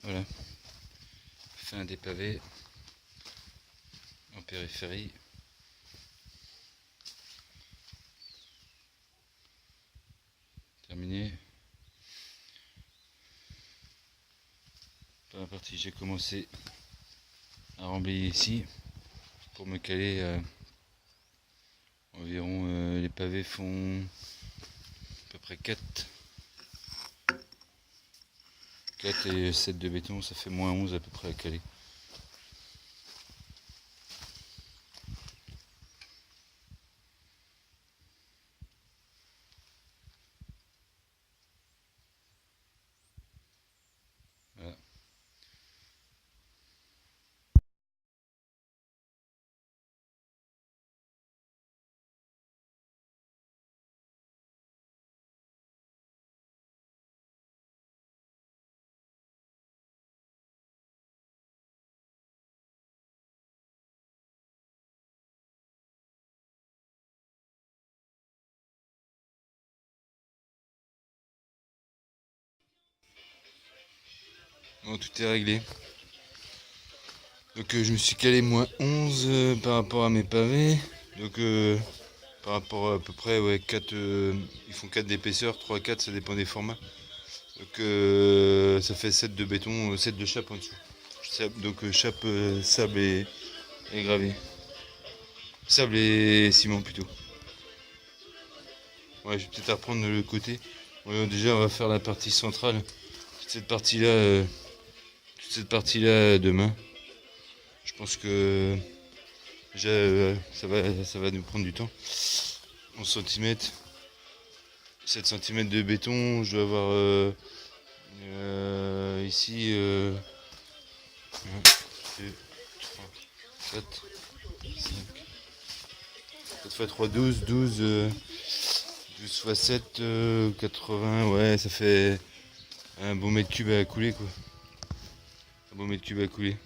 Voilà, fin des pavés en périphérie. Terminé. Dans la partie, j'ai commencé à remblayer ici pour me caler environ. Les pavés font à peu près 4 et 7 de béton, ça fait moins 11 à peu près à caler. Voilà. Bon, tout est réglé. Donc je me suis calé moins 11 par rapport à mes pavés. Donc par rapport à peu près, ouais, 4, ils font 4 d'épaisseur, 3 4, ça dépend des formats. Donc ça fait 7 de béton, 7 de chape en dessous. Donc chape, sable et gravier. Sable et ciment plutôt. Ouais, je vais peut-être reprendre le côté. Ouais, déjà on va faire la partie centrale. Toute cette partie-là, demain. Je pense que déjà ça va nous prendre du temps. 11 cm, 7 cm de béton, je dois avoir ici 1, 2, 3, 4, 5, 4 x 3, 12, 12, 12 x 7, 80, ouais, ça fait un bon mètre cube à couler quoi. Un bon mètre cube à couler.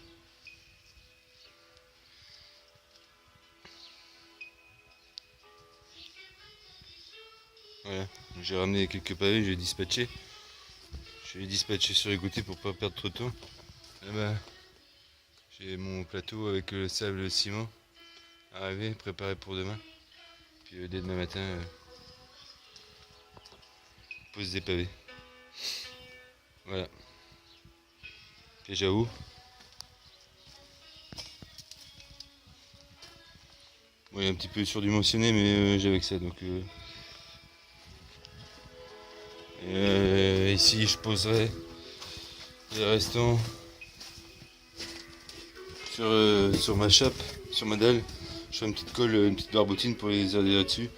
Voilà, j'ai ramené quelques pavés, je vais dispatcher. Je vais dispatcher sur les côtés pour pas perdre trop de temps. Là-bas, j'ai mon plateau avec le sable et le ciment arrivé, préparé pour demain. Puis dès demain matin, pose des pavés. Voilà. Puis j'avoue. Bon, il est un petit peu surdimensionné, mais j'avais que ça. Donc ici, je poserai les restants sur ma chape, sur ma dalle. Je ferai une petite colle, une petite barboutine pour les aider là-dessus.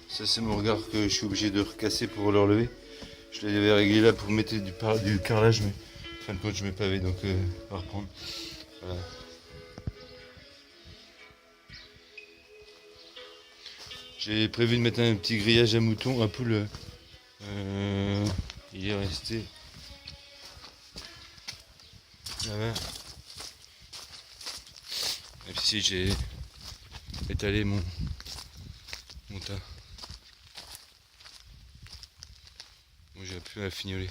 Ça, c'est mon regard que je suis obligé de recasser pour le relever. Je l'avais réglé là pour mettre du carrelage, mais en fin de compte, je mets pavé, donc on va reprendre. Voilà. J'ai prévu de mettre un petit grillage à moutons, à poule. Il est resté là-bas. Même si j'ai étalé mon tas. Bon, j'ai plus à fignoler.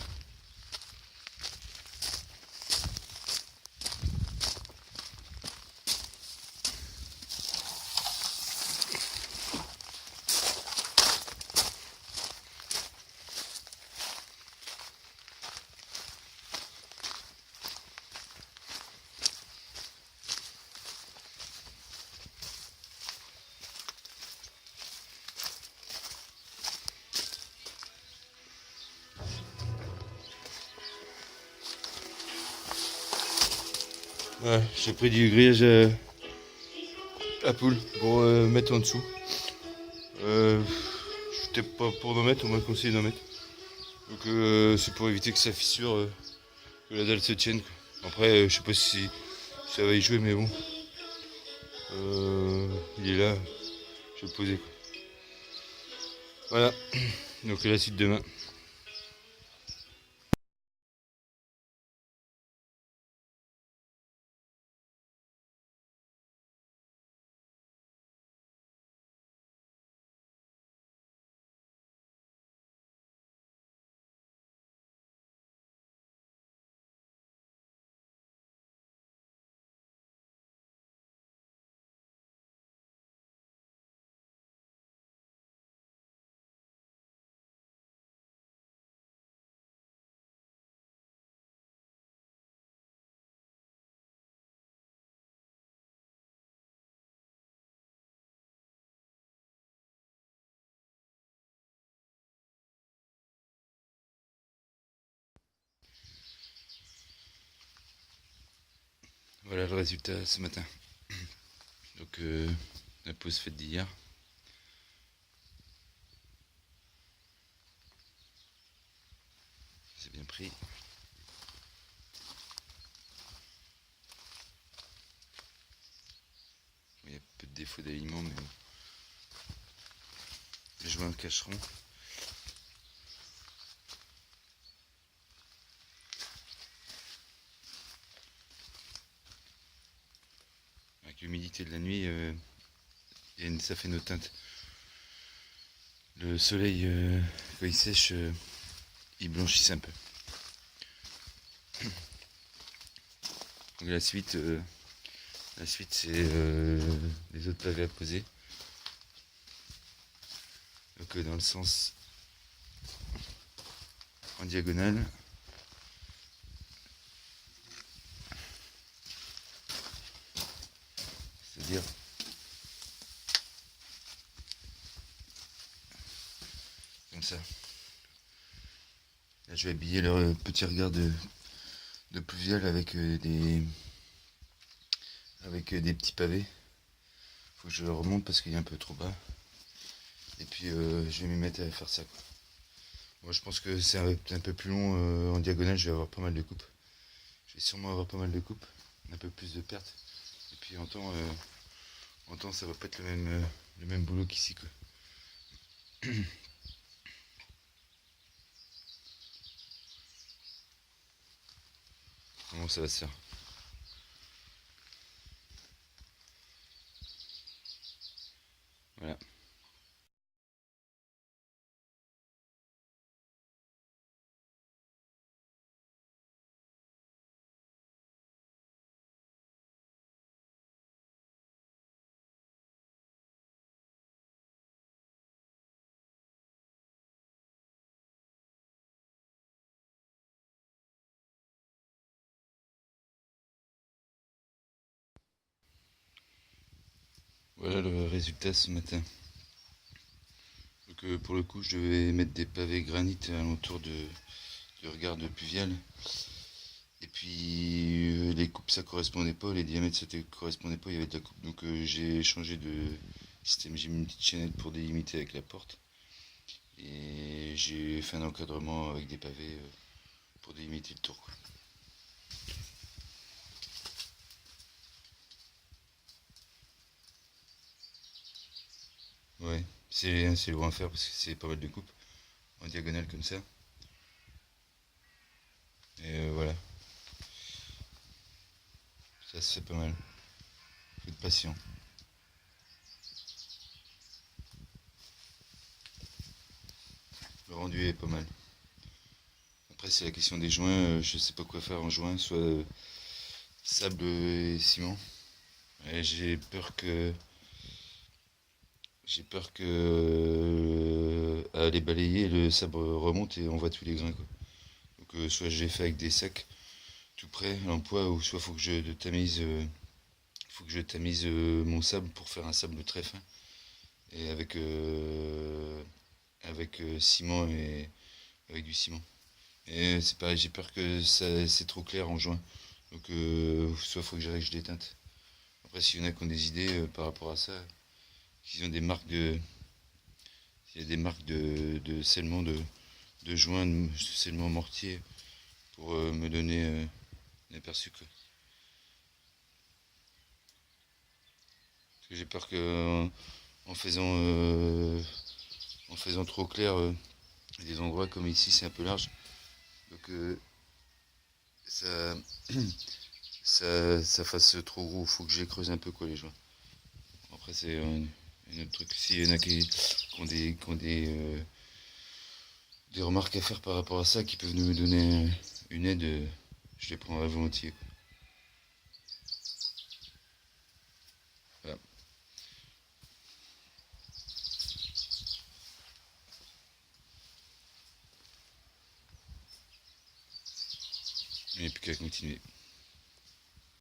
Ouais, j'ai pris du grillage à poule pour mettre en dessous. Je n'étais pas pour d'en mettre, on m'a conseillé d'en mettre. Donc c'est pour éviter que ça fissure, que la dalle se tienne. Quoi. Après, je sais pas si ça va y jouer, mais bon. Il est là, je vais le poser. Quoi. Voilà, donc la suite demain. Voilà le résultat ce matin. Donc la pause faite d'hier. C'est bien pris. Il y a peu de défauts d'alignement, mais les joints cacheront. Avec l'humidité de la nuit, ça fait nos teintes. Le soleil, quand il sèche, il blanchisse un peu. Donc la suite c'est les autres pavés à poser. Donc dans le sens en diagonale. C'est-à-dire comme ça. Là, je vais habiller leur petit regard de pluvial avec des petits pavés. Faut que je le remonte parce qu'il est un peu trop bas. Et puis je vais m'y mettre à faire ça, quoi. Moi je pense que c'est un peu plus long en diagonale, je vais avoir pas mal de coupes. Je vais sûrement avoir pas mal de coupes, un peu plus de pertes. Et puis en temps ça va pas être le même boulot qu'ici, quoi. Comment ça va se faire? Voilà. Voilà le résultat ce matin. Donc pour le coup je vais mettre des pavés granit alentour de regard de pluvial. Et puis les coupes ça correspondait pas, les diamètres ça correspondait pas, il y avait de la coupe. Donc j'ai changé de système, j'ai mis une petite chaînette pour délimiter avec la porte. Et j'ai fait un encadrement avec des pavés pour délimiter le tour, quoi. Ouais, c'est loin à faire parce que c'est pas mal de coupes en diagonale comme ça. Et voilà, ça se fait pas mal. Faut être patient. Le rendu est pas mal. Après c'est la question des joints, je sais pas quoi faire en joint, soit sable et ciment. Et j'ai peur que à les balayer, le sable remonte et on voit tous les grains, quoi. Donc soit j'ai fait avec des sacs tout près en poids, ou soit faut que je tamise mon sable pour faire un sable très fin. Et avec ciment et avec du ciment. Et c'est pareil, j'ai peur que c'est trop clair en joint. Donc soit faut que j'arrête, je déteinte. Après s'il y en a qui ont des idées par rapport à ça, s'ils ont des marques s'il y a des marques de scellement de joints, de scellement mortier, pour me donner un aperçu, quoi. Parce que j'ai peur que en faisant trop clair, il y a des endroits comme ici c'est un peu large. Donc ça, ça fasse trop gros, faut que je les creuse un peu, quoi, les joints. Après c'est un autre truc. S'il y en a qui ont des remarques à faire par rapport à ça, qui peuvent nous donner une aide, je les prendrai volontiers, quoi. Voilà. Il n'y a plus qu'à continuer.